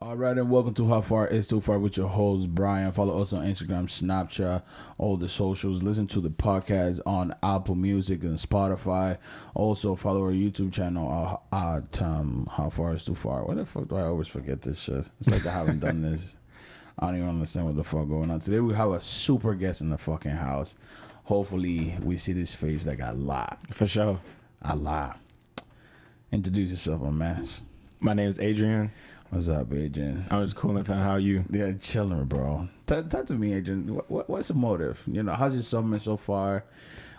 All right, and welcome to How Far Is Too Far with your host, Brian. Follow us on Instagram, Snapchat, all the socials. Listen to the podcast on Apple Music and Spotify. Also, follow our YouTube channel at How Far Is Too Far. Why the fuck do I always forget this shit? It's like I haven't done this. I don't even understand what the fuck going on. Today, we have a super guest in the fucking house. Hopefully, we see this face like a lot. For sure. A lot. Introduce yourself, my man. My name is Adrian. What's up, Adrian? I'm just cool and fan. How are you? Yeah, chilling, bro. Talk to me, Adrian. What's the motive? You know, how's your summer so far?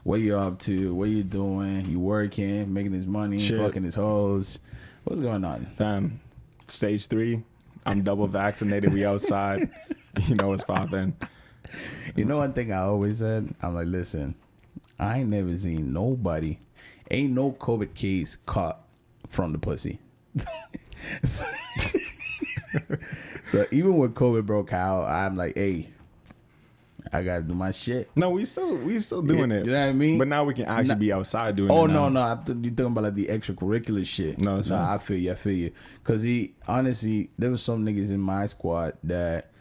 What you up to? What you doing? You working, making this money, fucking his hoes. What's going on? Stage 3. I'm double vaccinated. We outside. You know what's popping. You know one thing I always said? I'm like, listen, I ain't never seen nobody, ain't no COVID case caught from the pussy. So even when COVID broke out, I'm like, hey, I gotta do my shit. No, we still doing it. You know what I mean? But now we can actually be outside doing Oh it. no, you talking about like the extracurricular shit. No, it's fine. I feel you. Cause honestly, there was some niggas in my squad that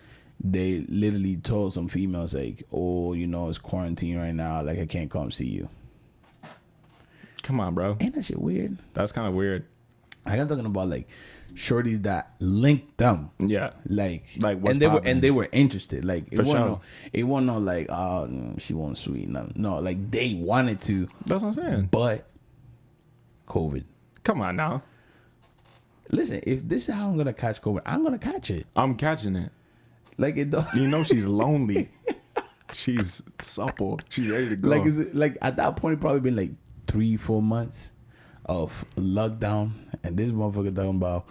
they literally told some females like, oh, you know, it's quarantine right now, like I can't come see you. Come on, bro. Ain't that shit weird? That's kind of weird. Like I'm talking about like shorties that linked them. Yeah. Like what's and they were interested. Like it For wasn't sure. it wasn't no like, oh, she won't sweet. No, like they wanted to, That's what I'm saying. but COVID. Come on now. Listen, if this is how I'm gonna catch COVID, I'm gonna catch it. I'm catching it. Like it don't. You know she's lonely. She's supple. She's ready to go. Like is it like at that point it probably been like 3-4 months of lockdown, and this motherfucker talking about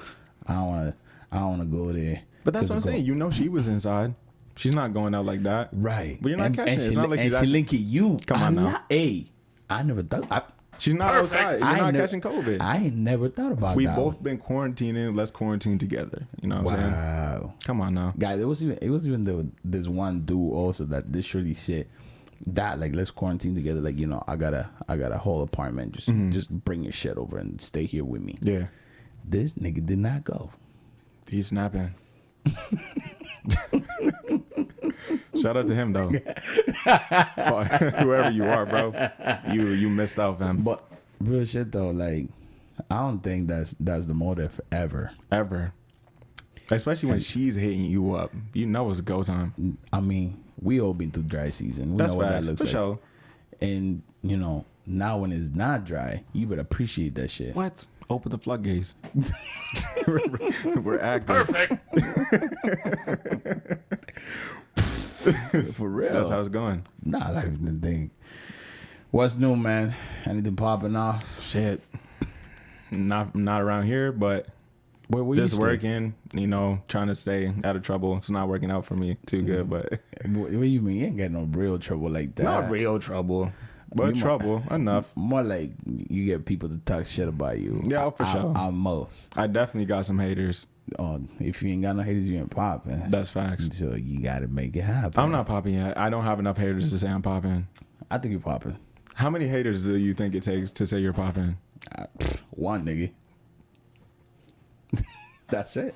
I don't wanna go there. But that's what I'm saying. You know she was inside. She's not going out like that. Right. But you're not catching it. It's she, not like she's she actually... linking you. Come on now. I never thought. She's not outside. You're not catching COVID. I ain't never thought about We've that. both been quarantining. Let's quarantine together. You know what I'm saying? Wow. Come on now. Guys, it was even this one dude also that this shorty said that like let's quarantine together. Like, you know, I got a whole apartment. Just bring your shit over and stay here with me. Yeah. This nigga did not go. He's snapping. Shout out to him though. Whoever you are, bro. You missed out, fam. But real shit though, like I don't think that's the motive ever. Ever. Especially when she's hitting you up. You know it's go time. I mean, we all been through dry season. We That's know what facts. that looks For like. sure. And you know, now when it's not dry, you better appreciate that shit. What? Open the floodgates. We're active. For real. That's how it's going. Nah, I didn't think. What's new, man? Anything popping off? Shit. Not around here, but Where you just stay? working, you know, trying to stay out of trouble. It's not working out for me too good, but What do you mean? You ain't got no real trouble like that. not real trouble, but You trouble enough. More like you get people to talk shit about you. Yeah, for sure. Almost. I definitely got some haters. If you ain't got no haters, you ain't popping. That's facts. So you gotta make it happen. I'm not popping yet. I don't have enough haters to say I'm popping. I think you're popping. How many haters do you think it takes to say you're popping? One nigga. That's it.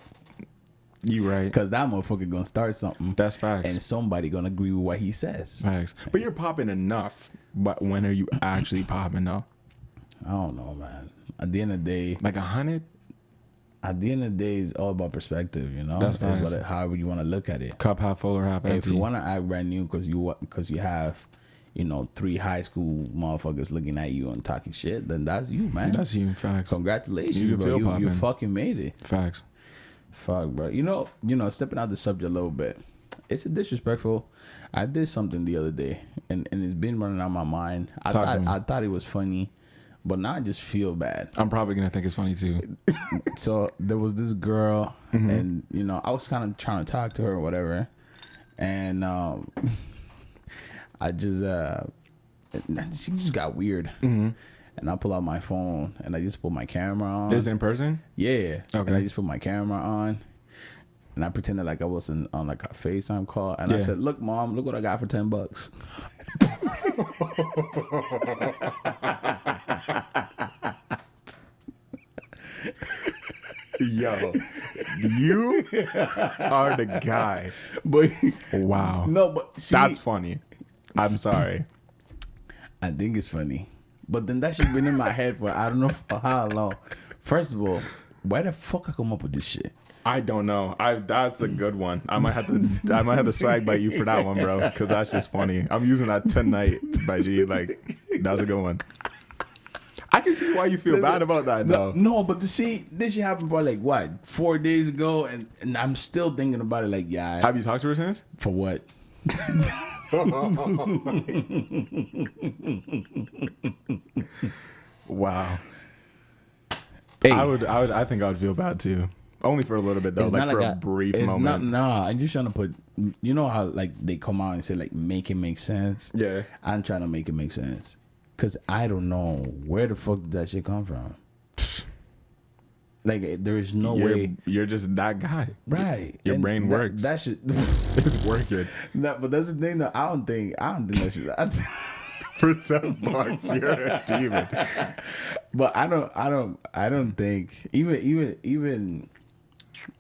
You right. Cause that motherfucker gonna start something. That's facts. And somebody gonna agree with what he says. Facts. But you're popping enough. But when are you actually popping though? I don't know, man. At the end of the day, Like 100? at the end of the day, it's all about perspective, you know. That's It's facts. however you want to look at it. Cup half full or half If empty? you want to act brand new because you have, you know, 3 high school motherfuckers looking at you and talking shit, then that's you, man. That's you. Facts. Congratulations, You bro. feel You poppin'. fucking made it. Facts. Fuck, bro. You know, stepping out the subject a little bit. It's disrespectful. I did something the other day, and it's been running out my mind. I Talk to me. thought it was funny, but now I just feel bad. I'm probably going to think it's funny too. So there was this girl, Mm-hmm. and you know, I was kind of trying to talk to her or whatever, and I just she just got weird, Mm-hmm. and I pull out my phone and I just put my camera on. Is it in person? Yeah. Okay. And I just put my camera on, and I pretended like I was on like a FaceTime call, and I Yeah. said, "Look, mom, look what I got for $10." Yo, you are the guy. But Wow. no, but see, That's funny. I'm sorry. I think it's funny. But then that shit's been in my head for I don't know for how long. First of all, why the fuck I come up with this shit? I don't know. That's a good one. I might have to swag bite you for that one, bro, because that's just funny. I'm using that tonight by G. Like, that's a good one. I can see why you feel bad about that, though. No, but to see this shit happened probably like what 4 days ago, and I'm still thinking about it. Like, yeah, Have you talked to her since? for what? Wow. Hey, I think I would feel bad too. Only for a little bit though, it's like not for like a brief it's moment. Not, I'm just trying to put. You know how like they come out and say like make it make sense. Yeah. I'm trying to make it make sense because I don't know where the fuck did that shit come from. Like there is no way. You're just that guy. Right. Your And brain works. That shit. It's working. But that's the thing though. I don't think that shit. For $10, you're a demon. But I don't think even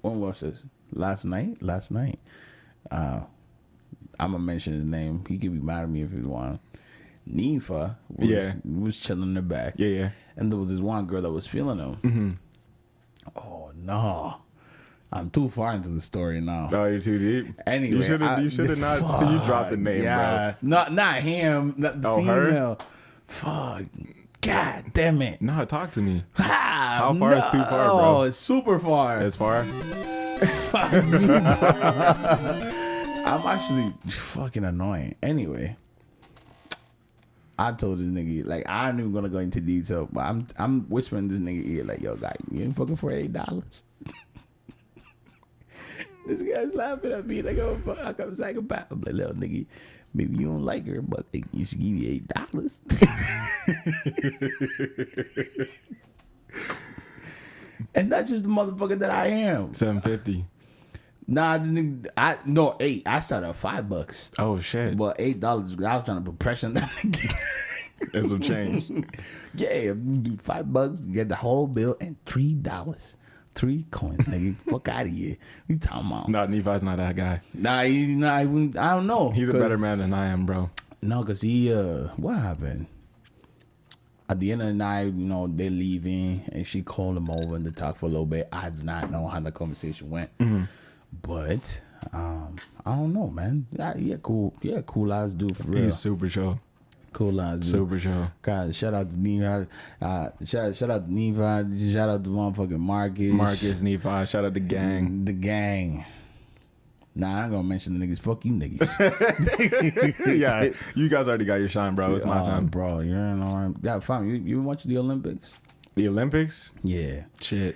when was this? Last night. I'm gonna mention his name. He could be mad at me if he want. Nifa was chilling in the back. Yeah. And there was this one girl that was feeling him. Mm-hmm. Oh no. I'm too far into the story now. No, you're too deep. Anyway, you should have not. You dropped the name, bro. Not him. Not the female. Her? Fuck. God damn it. No, talk to me. How far is too far, bro? Oh, it's super far. As far? I'm actually fucking annoying. Anyway, I told this nigga, like, I ain't even gonna go into detail, but I'm whispering this nigga ear, like, yo, guy, you ain't fucking for $8. This guy's laughing at me like, oh, fuck, I'm psychopath. I'm like, little nigga, maybe you don't like her, but you should give me $8. And that's just the motherfucker that I am. $7.50. Nah, $8. I started at $5. Oh shit! But $8, I was trying to put pressure on that nigga. And some change. Yeah, $5, get the whole bill, and $3. 3 coins, nigga. Fuck out of here. You talking about? No, Nephi's not that guy. Nah, I don't know. He's a better man than I am, bro. No, cause he what happened? At the end of the night, you know, they're leaving, and she called him over and they talked for a little bit. I do not know how the conversation went, but I don't know, man. Yeah, cool ass dude for real. He's super chill. Cool ass dude. Super chill. God, shout out to Neva. Shout out to Neva. Shout out to motherfucking Marcus, Nephi. Shout out the gang. the gang. Nah, I ain't gonna mention the niggas. Fuck you niggas. Yeah, you guys already got your shine, bro. It's my time, bro. You're in all right. Yeah, fine. You watch the Olympics? The Olympics? Yeah. Shit.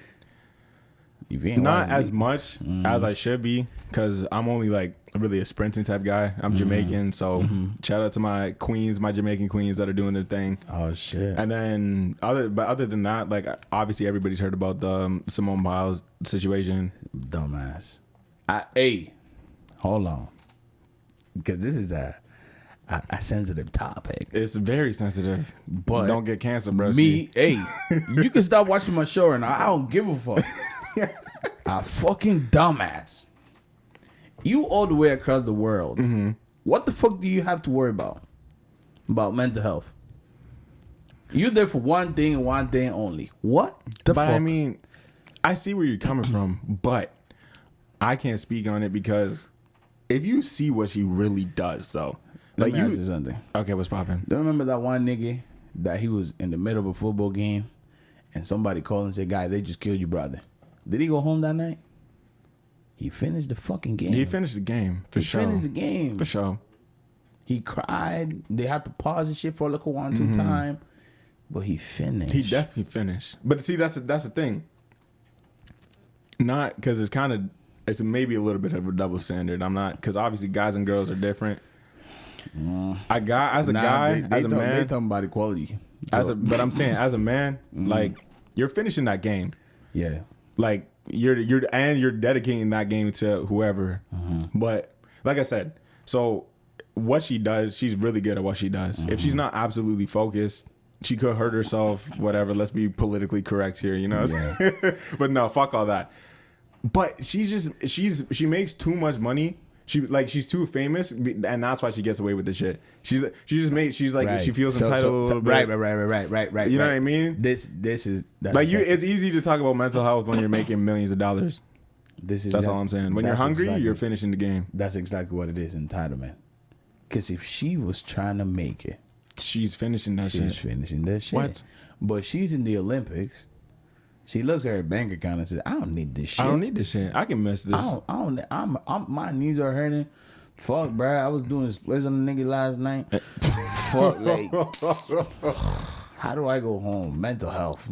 Not as much as I should be, because I'm only like really a sprinting type guy. I'm Jamaican, so shout out to my queens, my Jamaican queens that are doing their thing. Oh shit! And then other than that, like obviously everybody's heard about the Simone Biles situation. Dumbass. Hey, hold on, because this is a sensitive topic. It's very sensitive, but don't get cancer, bro. Me, hey, you can stop watching my show, and I don't give a fuck. A fucking dumbass. You all the way across the world. What the fuck do you have to worry about? About mental health? You're there for one thing and one thing only. What the fuck? I mean, I see where you're coming from, but I can't speak on it because if you see what she really does, though. Let me ask you something. Okay, what's popping? Do you remember that one nigga that he was in the middle of a football game and somebody called and said, "Guy, they just killed your brother." Did he go home that night? He finished the fucking game. He finished the game, for sure. He finished the game. For sure. He cried. They had to pause the shit for like a 1-2 time. But he finished. He definitely finished. But see, that's the thing. Not, because it's maybe a little bit of a double standard. I'm not, because obviously guys and girls are different. They talking about equality. But I'm saying, as a man, like, you're finishing that game. Yeah. Like you're dedicating that game to whoever. But like I said, so what she does, she's really good at what she does. If she's not absolutely focused, she could hurt herself, whatever. Let's be politically correct here, you know what I'm saying? But no, fuck all that. But she makes too much money. She's too famous, and that's why she gets away with the shit. She like Right. she feels entitled a little bit. Right. You know what I mean? This is that's Like it's easy to talk about mental health when you're making millions of dollars. That's all I'm saying. When you're hungry, you're finishing the game. That's exactly what it is, entitlement. Because if she was trying to make it, She's finishing that shit. she's finishing that shit. What? But she's in the Olympics. She looks at her bank account and says, "I don't need this shit. I don't need this shit. I can miss this. I don't. I'm my knees are hurting. Fuck, bro. I was doing splits on the nigga last night. Fuck, like, how do I go home? Mental health.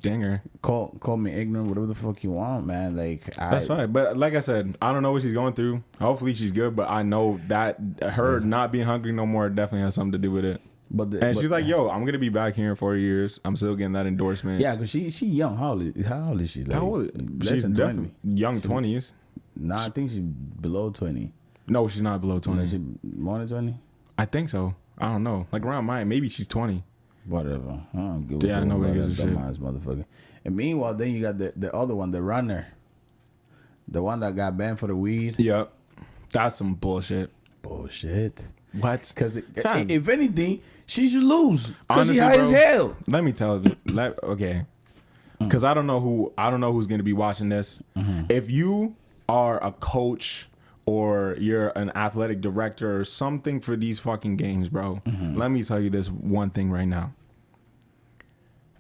Danger. Call me ignorant, whatever the fuck you want, man. Like, That's fine. But like I said, I don't know what she's going through. Hopefully she's good, but I know that her not being hungry no more definitely has something to do with it. And she's like, yo, I'm gonna be back here in 4 years. I'm still getting that endorsement. yeah, because she young. How old is she? Like, How old? Less She's than 20. definitely young 20s. Nah, I think she's below 20. No, she's not below 20. Is she more than 20? I think so. I don't know. Like around mine, maybe she's 20. Whatever. I don't give a Yeah, fuck nobody about gives a that shit. dumbass motherfucker. And meanwhile, then you got the other one, the runner. The one that got banned for the weed. Yep. That's some bullshit. Bullshit. What? Because Fam. if anything, she should lose. Because Honestly, she high as bro, hell. Let me tell you. Okay. Because I don't know who's going to be watching this. If you are a coach or you're an athletic director or something for these fucking games, bro, let me tell you this one thing right now.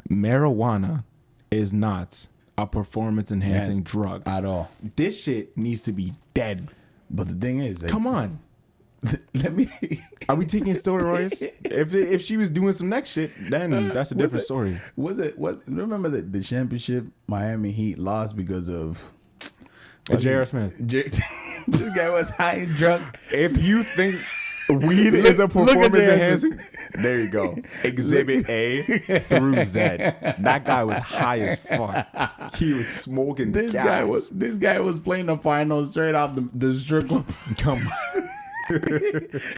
Marijuana is not a performance enhancing drug. At all. This shit needs to be dead. But the thing is, like, Come on. let me. Are we taking steroids? If she was doing some next shit, then that's a different story. Was it what? Remember the championship Miami Heat lost because of J.R. Smith. This guy was high and drunk. If you think weed is a look at performance J.R. enhancing, there you go. Exhibit A through Z. That guy was high as fuck. He was smoking This gas. guy was playing the finals straight off the strip club. Come on.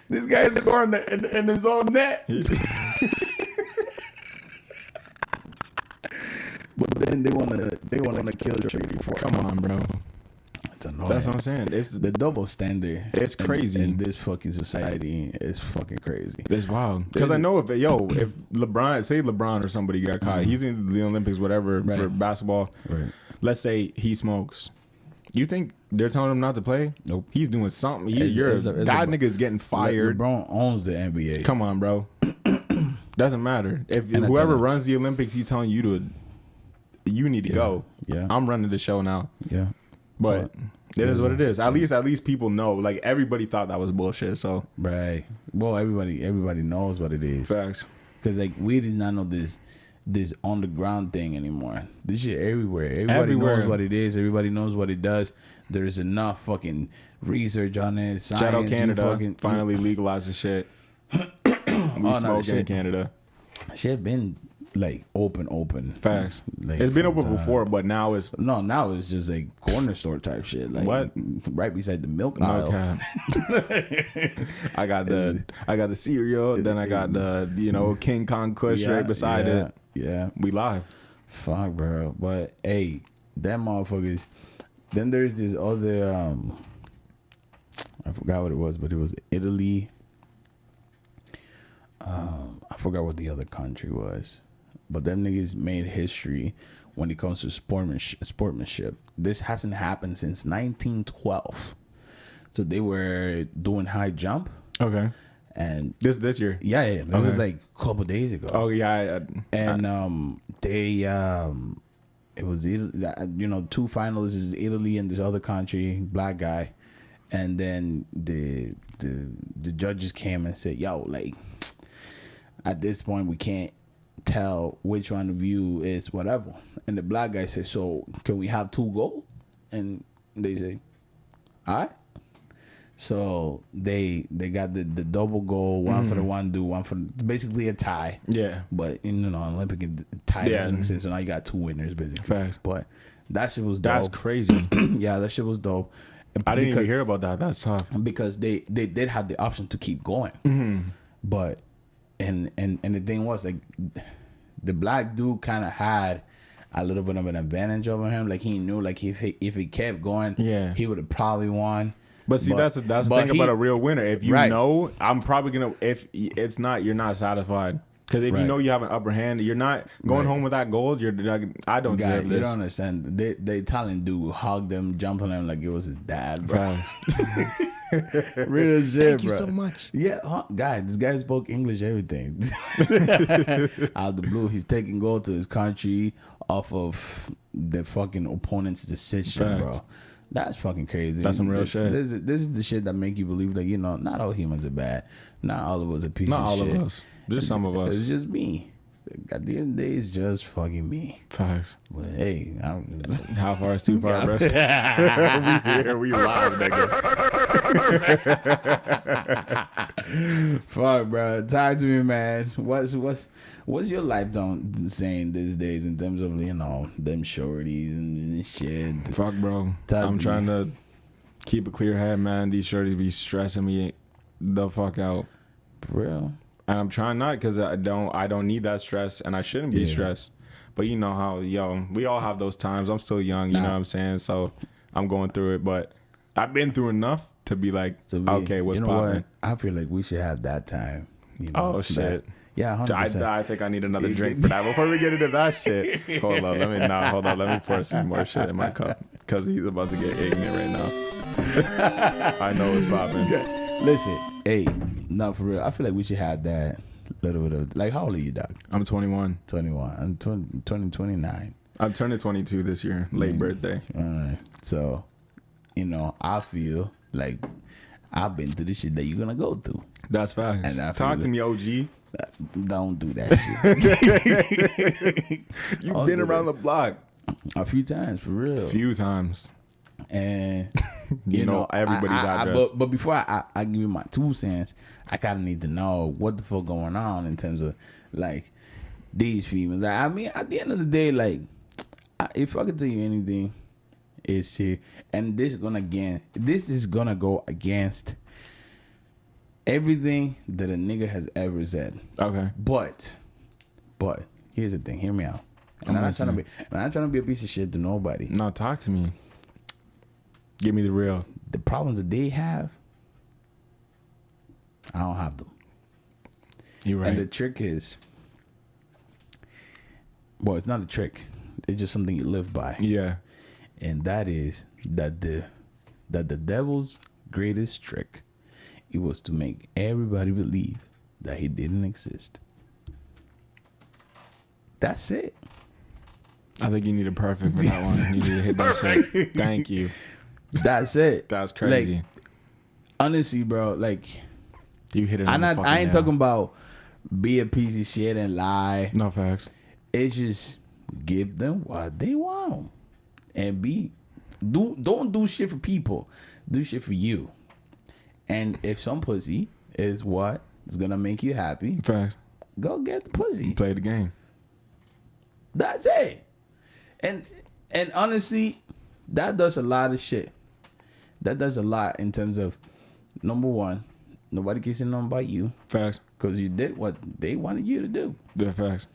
This guy is scoring in his own net. But then they want to kill Drake before. Come on, bro. It's annoying. That's what I'm saying. It's The double standard. It's crazy. in this fucking society. Is fucking crazy. It's wild. Because I know if LeBron or somebody got caught, he's in the Olympics, whatever, for basketball. Right. Let's say he smokes. You think they're telling him not to play? Nope. He's doing something. It's That nigga's getting fired. LeBron owns the NBA. Come on, bro. Doesn't matter. If And I whoever tell you- runs the Olympics, he's telling you you need to go. Yeah. I'm running the show now. Yeah. But it is what it is. At least people know. Like everybody thought that was bullshit. So Right. Well, everybody knows what it is. facts. Because like weed is not this on the ground thing anymore. This shit everywhere. Everybody knows what it is. Everybody knows what it does. There's enough fucking research on it. Science, Shout out Canada. fucking, Finally legalizing shit. We smoke in Canada. Shit been like open. Facts. Like, It's been from open time. before, but now it's No, now it's just like corner store type shit. Like What? right beside the milk no aisle. cap. I got the cereal, then I got the King Kong Kush right beside it. Yeah. We live. Fuck, bro. But hey, them motherfuckers. Then there's this other I forgot what it was, but it was Italy. I forgot what the other country was, but them niggas made history when it comes to sportsmanship. This hasn't happened since 1912. So they were doing high jump, Okay. and This year. this was Okay. like a couple days ago. Oh yeah. And they it was two finalists is Italy and this other country, black guy, and then the judges came and said, yo, like at this point we can't tell which one of you is whatever. And the black guy said, so can we have 2 gold? And they say, all right. So they got the double goal, one for the one dude, one for basically a tie. Yeah. But Olympic tie doesn't exist, so now you got 2 winners basically. Facts. But that shit was dope. That's crazy. Yeah, that shit was dope. I didn't even hear about that. That's tough. Because they did have the option to keep going, but and the thing was like, the black dude kind of had a little bit of an advantage over him. Like he knew, like if he kept going, Yeah. he would have probably won. But see, that's the thing about a real winner. If you Right. know, I'm probably gonna. If it's not, you're not satisfied. Because if you Right. know you have an upper hand, you're not going Right. home with that gold. You're like, I don't Guy, deserve you this. don't understand. The Italian dude hugged him, jumped on him like it was his dad, bro. Facts. Real shit, Thank you bro. so much. Yeah, guy, this guy spoke English, everything. Out of the blue, he's taking gold to his country off of the fucking opponent's decision, Facts. bro. That's fucking crazy. That's some real shit. This is the shit that make you believe that, you know, not all humans are bad. Not all of us are pieces Not of all shit. of us. Just some of us. It's just me. At the end of the day, it's just fucking me. Facts. But hey, I don't How far is too far, bro? we here, we live, nigga. Fuck, bro. Talk to me, man. What's your life saying these days in terms of, you know, them shorties and shit? Fuck, bro. Talk I'm to trying me. to keep a clear head, man. These shorties be stressing me the fuck out. For real? And I'm trying not because I don't need that stress and I shouldn't be Yeah. stressed. But you know how, we all have those times. I'm still young, you know what I'm saying? So I'm going through it, but I've been through enough to be like, okay, what's you know popping? what? I feel like we should have that time. You know, Oh, shit. Yeah, 100%. I think I need another drink for that. Before we get into that shit, hold on, let me pour some more shit in my cup because he's about to get ignorant right now. I know it's popping. Listen, hey, not for real. I feel like we should have that little bit of, like, how old are you, dog? I'm 21. 21. I'm 29. I'm turning 22 this year, late birthday. All right. So, you know, I feel like I've been through the shit that you're gonna go through. That's facts. And I Talk feel to me, OG. Don't do that shit. You've I'll been do around that. the block A few times, for real. a few times. And You know everybody's address. But before I give you my 2 cents, I kind of need to know what the fuck going on in terms of, like, these females. I mean, at the end of the day, like, if I could tell you anything, it's here, and this is gonna go against everything that a nigga has ever said. Okay. But here's the thing. Hear me out. And I'm not trying to be a piece of shit to nobody. No, talk to me. Give me the real. The problems that they have, I don't have them. You right. And the trick is, well, it's not a trick. It's just something you live by. Yeah. And that is that the devil's greatest trick, it was to make everybody believe that he didn't exist. That's it. I think you need a perfect for that one. You need to hit that shit. Thank you. That's it. That's crazy. Like, honestly, bro, like, You hit it on the fucking I ain't nail. talking about be a piece of shit and lie. No facts. It's just give them what they want. And don't do shit for people. Do shit for you. And if some pussy is what is gonna make you happy, Facts. go get the pussy. Play the game. That's it. And honestly, that does a lot of shit. That does a lot in terms of, number one, nobody can say nothing about you Facts. because you did what they wanted you to do. Yeah, facts.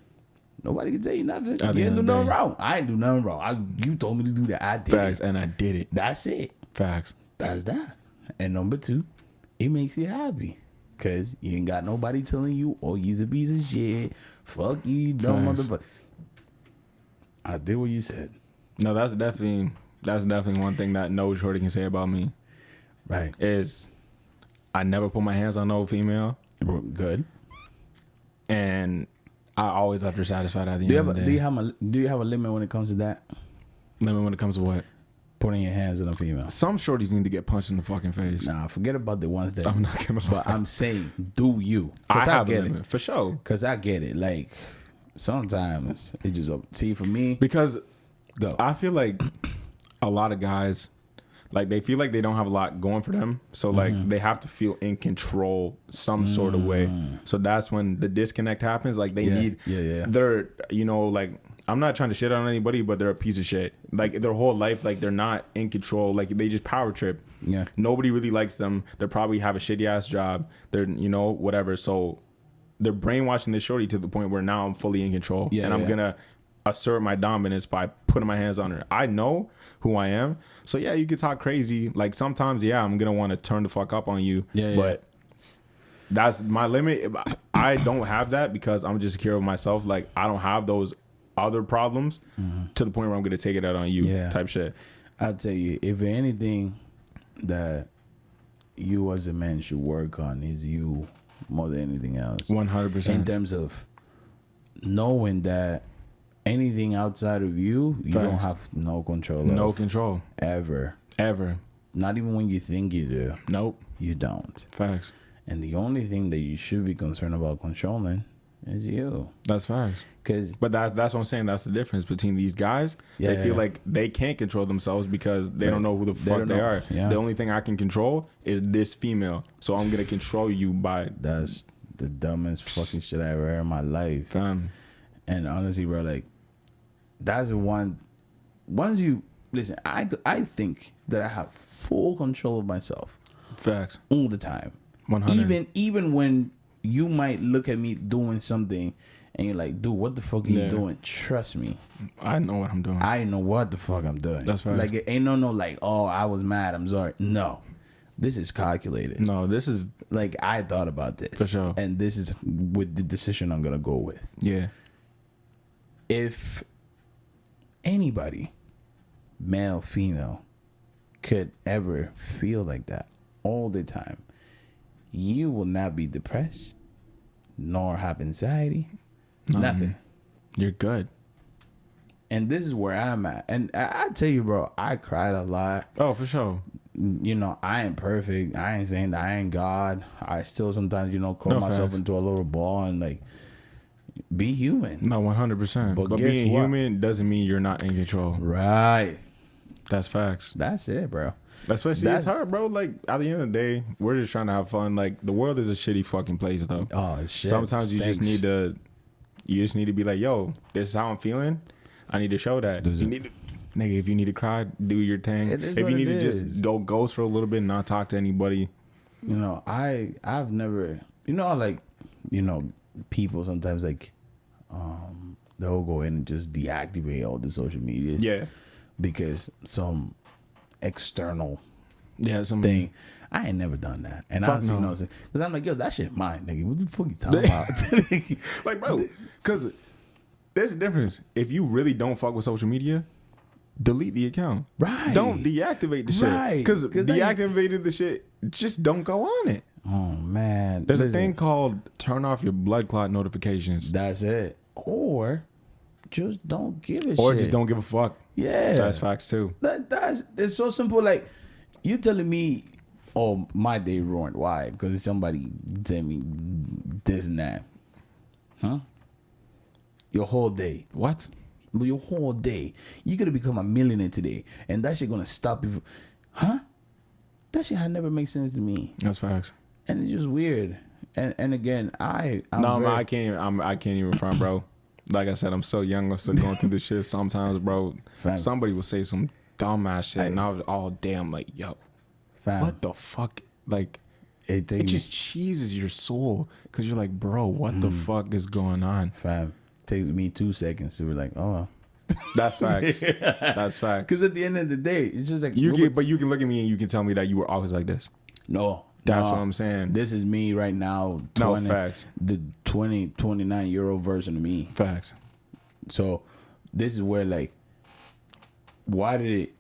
Nobody can tell you nothing. At the You end didn't do of the nothing day. wrong. I ain't do nothing wrong. You told me to do that. I did Facts. it. And I did it. That's it. Facts. That's that. And number two, it makes you happy. Because you ain't got nobody telling you, oh, you's a piece of shit. Fuck you, dumb Facts. motherfucker. I did what you said. No, that's definitely one thing that no shorty can say about me Right. is I never put my hands on no female, Good. and I always left her satisfied at the Do you end have of a, the day. do you have a limit when it comes to that? Limit when it comes to what? Putting your hands on a female. Some shorties need to get punched in the fucking face. Nah, forget about the ones that. I'm not gonna lie. But I'm saying, do you? I Cause have a get limit it. for sure. Cause I get it. Like sometimes it just see for me. Because Go. I feel like a lot of guys, like they feel like they don't have a lot going for them, so like they have to feel in control some sort of way. So that's when the disconnect happens. Like they need, they're, like, I'm not trying to shit on anybody, but they're a piece of shit. Like their whole life, like they're not in control. Like they just power trip. Yeah. Nobody really likes them. They probably have a shitty ass job. They're, whatever. So they're brainwashing this shorty to the point where now I'm fully in control, Yeah, and I'm yeah. gonna assert my dominance by putting my hands on her. I know who I am, so yeah, you can talk crazy. Like sometimes, yeah, I'm gonna want to turn the fuck up on you, Yeah, yeah. but that's my limit. I don't have that because I'm just secure with myself. Like I don't have those other problems to the point where I'm gonna take it out on you, Yeah. type shit. I'll tell you, if anything that you as a man should work on is you more than anything else. 100%. In terms of knowing that anything outside of you, you don't Facts. have no control No of. control Ever. ever. Not even when you think you do. Nope. You don't. Facts. And the only thing that you should be concerned about controlling is you. That's facts. Because, But that's what I'm saying. That's the difference between these guys. Yeah, They feel yeah. like they can't control themselves because they Right. don't know who the They fuck don't they know. are. Yeah. The only thing I can control is this female. So I'm gonna control you by that's the dumbest fucking shit I ever heard in my life. fam. And honestly, bro, like, that's the one. Once you listen, I think that I have full control of myself Facts. all the time. 100. Even when you might look at me doing something and you're like, dude, what the fuck are Yeah. you doing? Trust me, I know what I'm doing. I know what the fuck I'm doing. That's right. Like, it ain't no like, oh, I was mad, I'm sorry. No, this is calculated. no, this is Like, I thought about this For sure. and this is with the decision I'm gonna go with. yeah. If anybody, male, female, could ever feel like that all the time, you will not be depressed, nor have anxiety, nothing. You're good. And this is where I'm at. And I tell you, bro, I cried a lot. Oh, for sure. You know, I ain't perfect. I ain't saying that I ain't God. I still sometimes, curl No, myself facts. into a little ball and like be human. No, 100%. But But guess being what? human doesn't mean you're not in control. Right. That's facts. That's it, bro. Especially it's That- hard, bro. Like at the end of the day, we're just trying to have fun. Like the world is a shitty fucking place, though. Oh shit. Sometimes you just stinks. need to be like, yo, this is how I'm feeling. I need to show that. Does You it- need to, nigga, if you need to cry, do your thing. It is If what you need it to is. just go ghost for a little bit and not talk to anybody. I've never, like, people sometimes like, they'll go in and just deactivate all the social media. Yeah. Because some external Yeah, some thing. I ain't never done that. And Fuck honestly, no. you know what I'm saying? Because I'm like, yo, that shit mine, nigga. What the fuck you talking about? like, bro, because there's a difference. If you really don't fuck with social media, delete the account. Right. Don't deactivate the shit. Right. Because 'Cause then- deactivated the shit, just don't go on it. Oh, man. There's Listen, a thing called turn off your blood clot notifications. That's it. Or just don't give a shit. Or just don't give a fuck. Yeah. That's facts too. That's it's so simple. Like, you telling me, oh, my day ruined. Why? Because somebody sent me this and that. Huh? Your whole day. What? Your whole day. You could have become a millionaire today. And that shit gonna stop you. Huh? That shit had never make sense to me. That's facts. And it's just weird. And again, I'm No, very, man, I can't even front, bro. Like I said, I'm so young. I'm still going through this shit. Sometimes, bro, Fam. somebody will say some dumbass shit, Hey. and I was all damn like, yo, fam, what the fuck? Like, it it takes just cheeses your soul because you're like, bro, what the fuck is going on? fam, takes me 2 seconds to be like, oh well. That's facts. That's facts. Because at the end of the day, it's just like But you can look at me and you can tell me that you were always like this. no. That's no. what I'm saying. This is me right now. No, facts. The 29-year-old version of me. Facts. So this is where, like, why did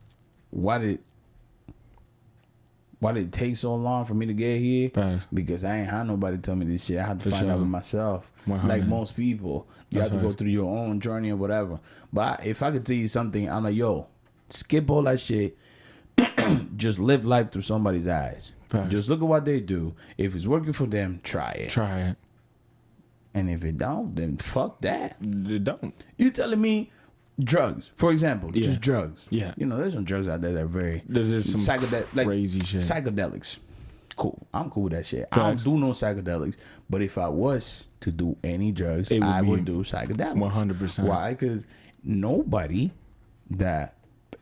it take so long for me to get here? Facts. Because I ain't had nobody tell me this shit. I had to For find out sure. for myself. 100. Like most people, you That's have to go facts. through your own journey or whatever. But if I could tell you something, I'm like, yo, skip all that shit. Just live life through somebody's eyes. Facts. Just look at what they do. If it's working for them, try it. Try it. And if it don't, then fuck that. Don't. You telling me drugs, for example, Yeah. just drugs. Yeah. There's some drugs out there that are very There's some crazy shit. Psychedelics. Cool. I'm cool with that shit. Facts. I don't do no psychedelics, but if I was to do any drugs, It would I be would do psychedelics. 100%. Why? Because nobody that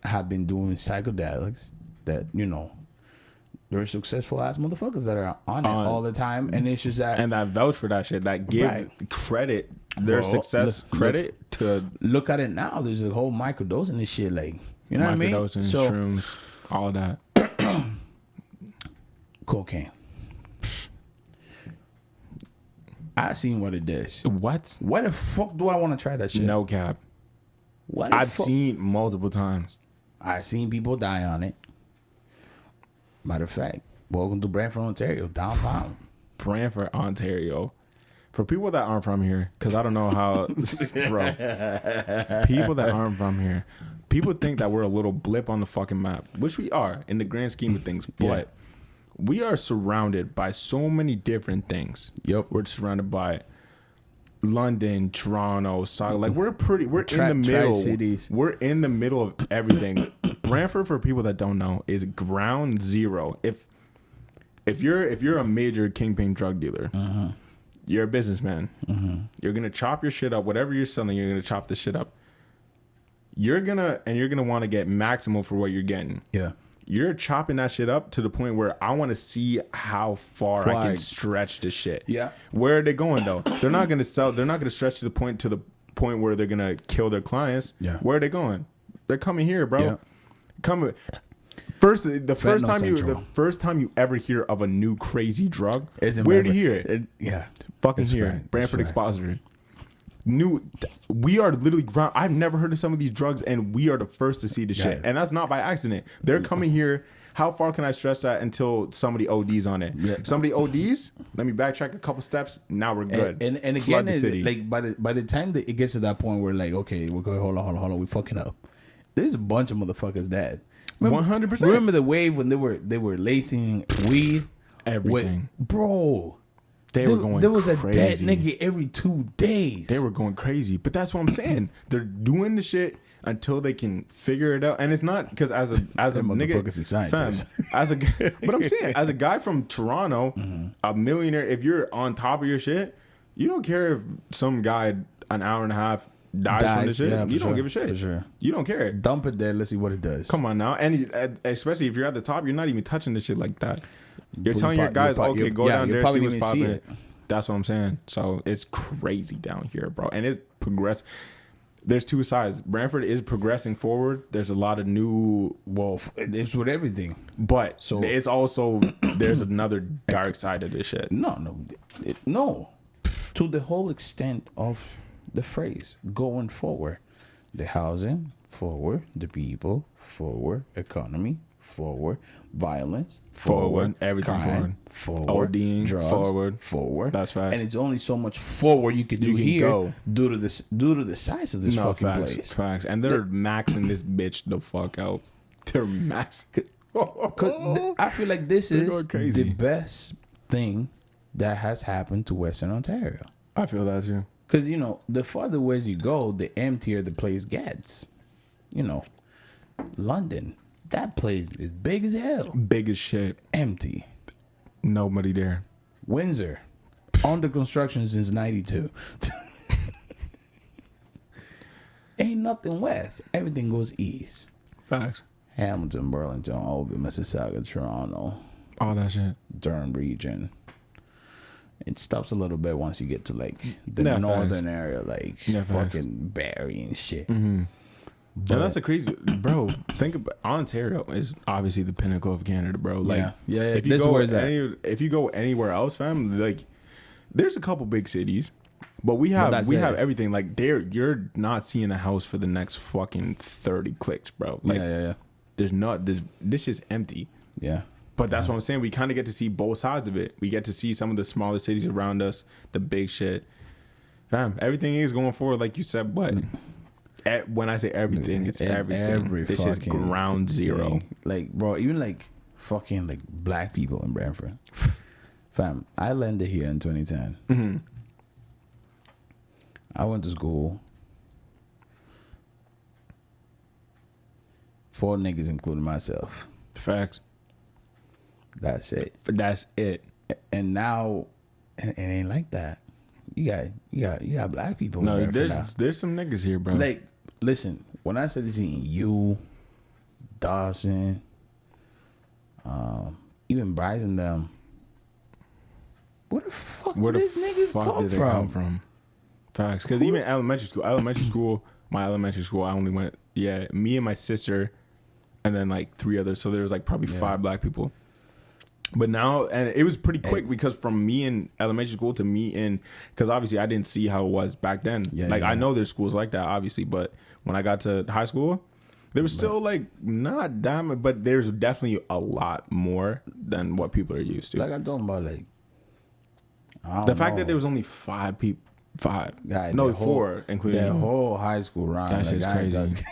have been doing psychedelics that There are successful ass motherfuckers that are on it all the time, and it's just that and that vouch for that shit, that give Right. credit, their Bro, success credit to look at it now. There's a whole microdosing this shit, like you know what I mean? microdosing, So shrooms, all that. cocaine. I seen what it does. What? Why the fuck do I want to try that shit? No cap. Why the I've fuck? seen multiple times. I've seen people die on it. Matter of fact, welcome to Brantford, Ontario, downtown. Brantford, Ontario. For people that aren't from here, because I don't know how, bro. People that aren't from here, people think that we're a little blip on the fucking map, which we are in the grand scheme of things. But Yeah. we are surrounded by so many different things. Yep. We're surrounded by London, Toronto, like we're in the Tri- middle. Tri-Cities. We're in the middle of everything. Brantford, for people that don't know, is ground zero. If you're a major kingpin drug dealer, you're a businessman. You're gonna chop your shit up. Whatever you're selling, you're gonna chop the shit up. You're gonna want to get maximal for what you're getting. Yeah. You're chopping that shit up to the point where I want to see how far I can Right. stretch this shit. Yeah. Where are they going though? They're not gonna sell. They're not gonna stretch to the point where they're gonna kill their clients. Yeah. Where are they going? They're coming here, bro. Yeah. Coming. First Central. time you ever hear of a new crazy drug, It's in where do you Brantford. hear it? Yeah. Fucking It's here, fact. Brantford It's fact. Expository. We are literally ground. I've never heard of some of these drugs, and we are the first to see the shit. Yeah. And that's not by accident. They're coming here. How far can I stretch that until somebody ODs on it? Yeah. Somebody ODs. Let me backtrack a couple steps. Now we're good. And Flood again, the city. like by the time that it gets to that point where like, okay, we're going, hold on, we fucking up. There's a bunch of motherfuckers dead. 100%. Remember the wave when they were lacing weed, Everything. bro. They were going There was crazy. a dead nigga every 2 days. They were going crazy. But that's what I'm saying. They're doing the shit until they can figure it out. And it's not because as a Them nigga, motherfuckers is scientists. but I'm saying as a guy from Toronto, Mm-hmm. a millionaire, if you're on top of your shit, you don't care if some guy an hour and a half dies from the shit. yeah, for You don't sure, give a shit. for sure. You don't care. Dump it there. Let's see what it does. Come on now, and especially if you're at the top, you're not even touching the shit like that. You're You telling your guys, okay, go down you there, probably see what's didn't even see popping. it. That's what I'm saying. So it's crazy down here, bro, and it's progress. There's two sides. Brantford is progressing forward. There's a lot of new, Well, it's with everything. but So- it's also there's another dark side of this shit. No. To the whole extent of the phrase going forward, the housing forward, the people forward, economy forward, violence Forward, everything crime, forward, ODing, drugs forward. That's facts. And it's only so much forward you can do You can here go. due to the size of this No, fucking facts, place. facts, and they're maxing this bitch the fuck out. They're maxing. I feel like this They're is going crazy. the best thing that has happened to Western Ontario. I feel that too. Because, the farther west you go, the emptier the place gets. London, that place is big as hell. Big as shit. Empty. Nobody there. Windsor, under construction since 92. Ain't nothing west. Everything goes east. Facts. Hamilton, Burlington, Ovid, Mississauga, Toronto, All that shit. Durham region. It stops a little bit once you get to like the Yeah, northern area, like Yeah, facts. fucking Barrie and shit. Mm-hmm. But- And that's a crazy, bro. Think about Ontario is obviously the pinnacle of Canada, bro. Like, yeah. if you This go where's that? if you go anywhere else, fam, like, there's a couple big cities, but we have that's have it. everything. Like, you're not seeing a house for the next fucking 30 clicks, bro. Like, Yeah. this is empty. Yeah. But that's what I'm saying. We kind of get to see both sides of it. We get to see some of the smaller cities around us, the big shit. Fam, everything is going forward, like you said, but when I say everything, it's everything. This is fucking ground zero. thing. Like, bro, even like fucking like black people in Brantford. Fam, I landed here in 2010. Mm-hmm. I went to school. 4 niggas, including myself. Facts. That's it. That's it. And now, it ain't like that. You got black people. in No, Brantford now. there's some niggas here, bro. Like, listen, when I said this in you, Dawson, even Bryce and them. Where the fuck Where did the these niggas fuck come did they from? come from? Facts. Because even elementary school, my elementary school, I only went, me and my sister, and then like 3 others. So there was like probably 5 black people. But now, and it was pretty quick because from me in elementary school to me in, because obviously I didn't see how it was back then. I know there's schools like that, obviously, but when I got to high school, there was still like not that much, but there's definitely a lot more than what people are used to. Like I'm talking about, like The fact that there was only 5 people, 5, Guy, no, the 4, including the you. whole high school round. That's like, just crazy.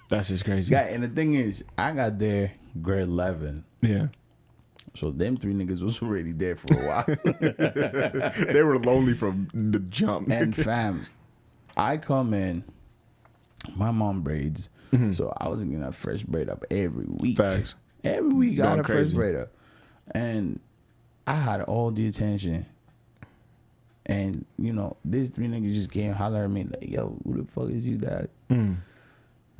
That's just crazy. Yeah, and the thing is, I got there grade 11. Yeah. So them 3 niggas was already there for a while. They were lonely from the jump. And fam, I come in, my mom braids. So I was getting a fresh braid up every week. Facts. Every week I Going had a fresh crazy. braid up. And I had all the attention. And, you know, these 3 niggas just came holler at me like, yo, who the fuck is you, dad? I'm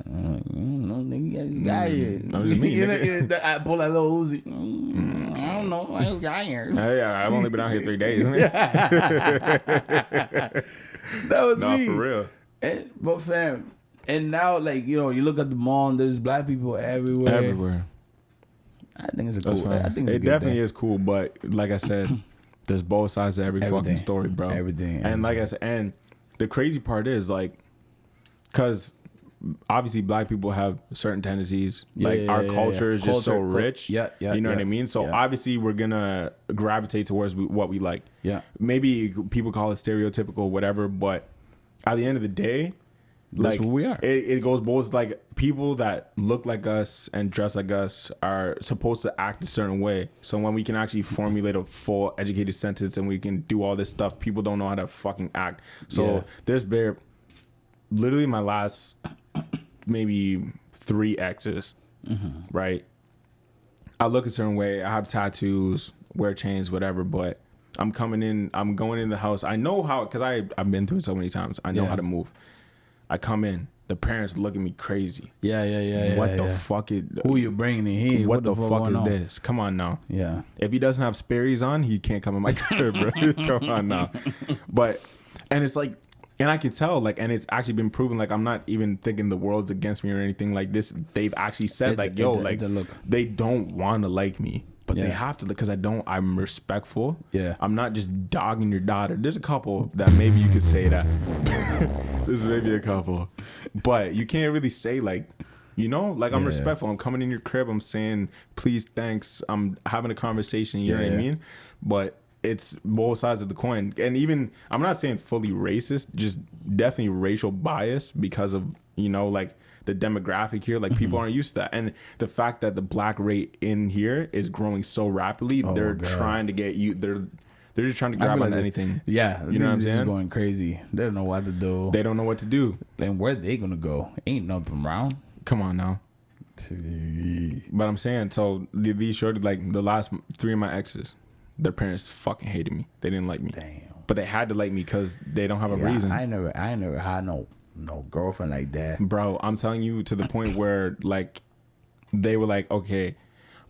like, no, nigga, this guy here. That was just me, nigga. I pull that little Uzi. I don't know. I just got here. Yeah, I've only been out here 3 days. That was No, me. for real. But fam, and now, like, you know, you look at the mall and there's black people everywhere. Everywhere. I think it's a That's cool. fine. I think it's It a good definitely thing. is cool, but like I said, there's both sides of every fucking Everything. story, bro. Everything. And like I said, and the crazy part is like, because obviously black people have certain tendencies. Like our culture is just so rich. Yeah. You know what I mean? So obviously we're gonna gravitate towards what we like. Yeah. Maybe people call it stereotypical, whatever, but at the end of the day, That's like who we are. It goes both. Like people that look like us and dress like us are supposed to act a certain way. So when we can actually formulate a full educated sentence and we can do all this stuff, people don't know how to fucking act. So there's literally my last maybe 3 exes, right? I look a certain way. I have tattoos, wear chains, whatever, but I'm going in the house. I know how, because I've been through it so many times. I know how to move. I come in, the parents look at me crazy. Yeah. What the fuck is... Who you bringing in here? What the fuck going is on? this? Come on now. Yeah. If he doesn't have Sperry's on, he can't come in my crib, bro. Come on now. But, and it's like, and I can tell, like, and it's actually been proven, like, I'm not even thinking the world's against me or anything like this. They've actually said, they don't want to like me, but they have to, because I'm respectful. Yeah. I'm not just dogging your daughter. There's a couple that maybe you could say that. There's maybe a couple. But you can't really say, like, you know, like, I'm respectful. I'm coming in your crib. I'm saying, please, thanks. I'm having a conversation. You know what I mean? But it's both sides of the coin. And even, I'm not saying fully racist, just definitely racial bias because of, you know, like, the demographic here. Like, people aren't used to that. And the fact that the black rate in here is growing so rapidly, they're trying to get you, they're just trying to grab on anything. Yeah. You know what I'm saying? Just going crazy. They don't know what to do. They don't know what to do. And where they gonna go? Ain't nothing around. Come on now. But I'm saying, so these shorty, like the last 3 of my exes, their parents fucking hated me. They didn't like me. Damn. But they had to like me because they don't have a reason. I never had no girlfriend like that. Bro, I'm telling you, to the point where, like, they were like, okay,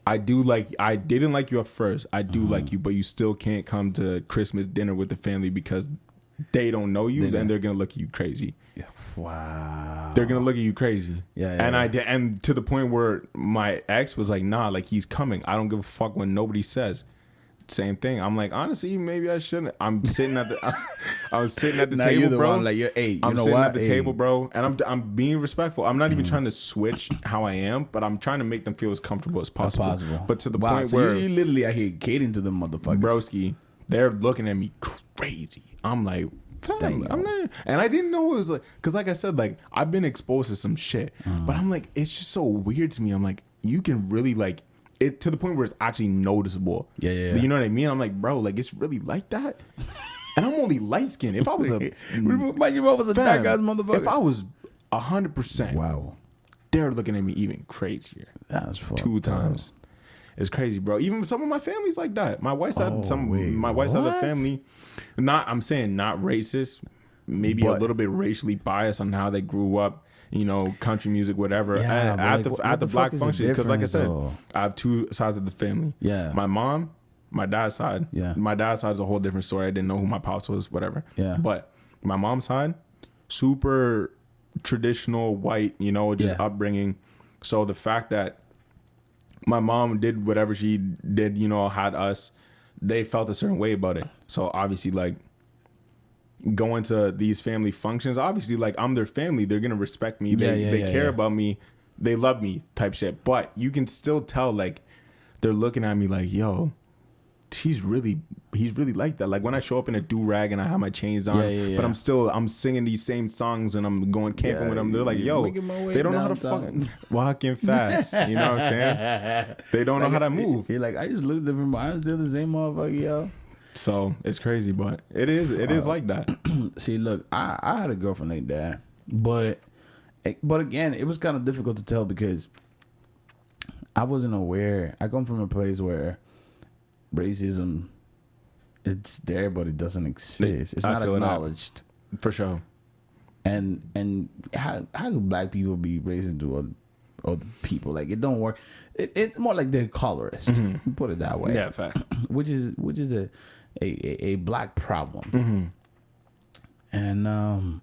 I didn't like you at first. I do like you, but you still can't come to Christmas dinner with the family because they don't know you. Then they're gonna look at you crazy. Yeah. Wow. They're gonna look at you crazy. And to the point where my ex was like, nah, like, he's coming. I don't give a fuck when nobody says. Same thing. I'm like, honestly, maybe I shouldn't. I'm sitting at the I was sitting at the table, you're the bro. one, like, you're 8. I'm sitting at the table, bro, and I'm being respectful. I'm not even trying to switch how I am, but I'm trying to make them feel as comfortable as possible. But to the point so where you literally out here catering to them motherfuckers. broski, they're looking at me crazy. I'm like, fam, I'm not, and I didn't know it was like, because like I said, like, I've been exposed to some shit, but I'm like, it's just so weird to me. I'm like, you can really, like, it to the point where it's actually noticeable. Yeah. You know what I mean? I'm like, bro, like, it's really like that. And I'm only light skinned. If I was a dark ass motherfucker. if I was 100%, wow, they're looking at me even crazier. that's 2 times. It's crazy, bro. Even some of my family's like that. My wife's side, my wife's side of the family. I'm saying not racist. Maybe a little bit racially biased on how they grew up. you know, country music, whatever, Yeah, but at like, at the black fuck is the function. Because like I difference, said, though? I have two sides of the family. Yeah. My mom, my dad's side. Yeah. My dad's side is a whole different story. I didn't know who my pops was, whatever. Yeah. But my mom's side, super traditional white, you know, just Yeah. upbringing. So the fact that my mom did whatever she did, you know, had us, they felt a certain way about it. So obviously, like, going to these family functions, obviously, like, I'm their family. They're going to respect me. They care about me. They love me type shit. But you can still tell, like, they're looking at me like, yo, he's really like that. Like, when I show up in a do-rag and I have my chains on, but I'm singing these same songs and I'm going camping with them. They're like, yo, they don't know how to fucking walking fast. You know what I'm saying? They don't know how to move. You're like, I just look different, but I'm still the same motherfucker, yo. So it's crazy, but it is like that. See, look, I had a girlfriend like that, but again, it was kind of difficult to tell because I wasn't aware. I come from a place where racism, it's there, but it doesn't exist. It's not acknowledged. For sure. And how do black people be racist to other people? Like, it don't work. It's more like they're colorist. Put it that way. Yeah, fact. Which is a black problem. And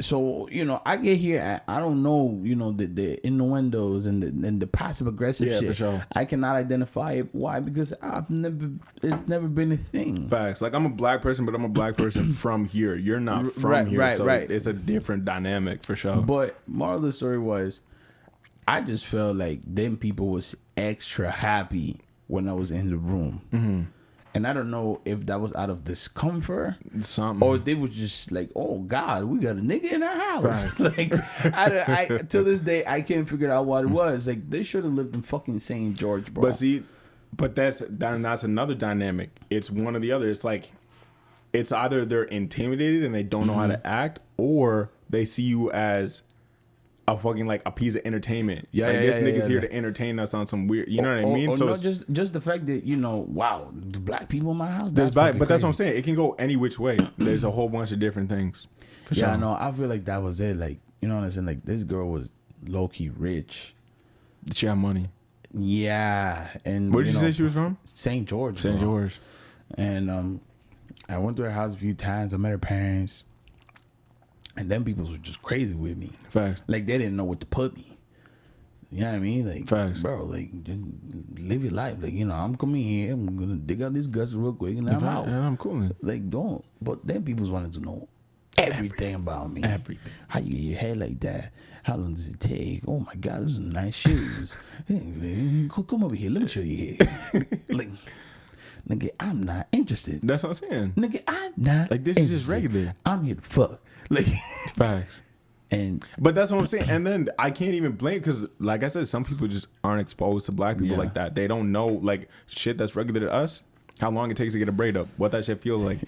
so, you know, I get here, I don't know, you know, the innuendos and the passive aggressive shit. For sure. I cannot identify it. Why? Because it's never been a thing. Facts. Like, I'm a black person, but I'm a black person from here. You're not from here. So it's a different dynamic for sure. But moral of the story was, I just felt like them people was extra happy when I was in the room. And I don't know if that was out of discomfort, or they were just like, "Oh God, we got a nigga in our house." Right. Like, I to this day I can't figure out what it was. Like, they should have lived in fucking St. George, bro. But see, that's another dynamic. It's one or the other. It's like, it's either they're intimidated and they don't know how to act, or they see you as a fucking, like, a piece of entertainment. This nigga's here to entertain us on some weird, you know what I mean? So no, just the fact that, you know, wow, the black people in my house. But that's what I'm saying. It can go any which way. There's a whole bunch of different things. For sure. Yeah, no, I feel like that was it. Like, you know what I'm saying? Like, this girl was low key rich. She had money. Yeah, and where did you say she was from? St. George. St. George. And I went to her house a few times. I met her parents. And them people were just crazy with me. Facts. Like, they didn't know what to put me. You know what I mean? Like, facts. Bro, like, just live your life. Like, you know, I'm coming here. I'm going to dig out these guts real quick and I'm out. And I'm cool, man. Like, don't. But them people wanted to know everything about me. Everything. How you get your hair like that? How long does it take? Oh, my God, those are nice shoes. Hey, man, come over here. Let me show you here. Like, nigga, I'm not interested. That's what I'm saying. Nigga, I'm not like, this is just regular. I'm here to fuck. Like, facts. But that's what I'm saying. And then I can't even blame, because, like I said, some people just aren't exposed to black people like that. They don't know, like, shit that's regular to us, how long it takes to get a braid up, what that shit feels like.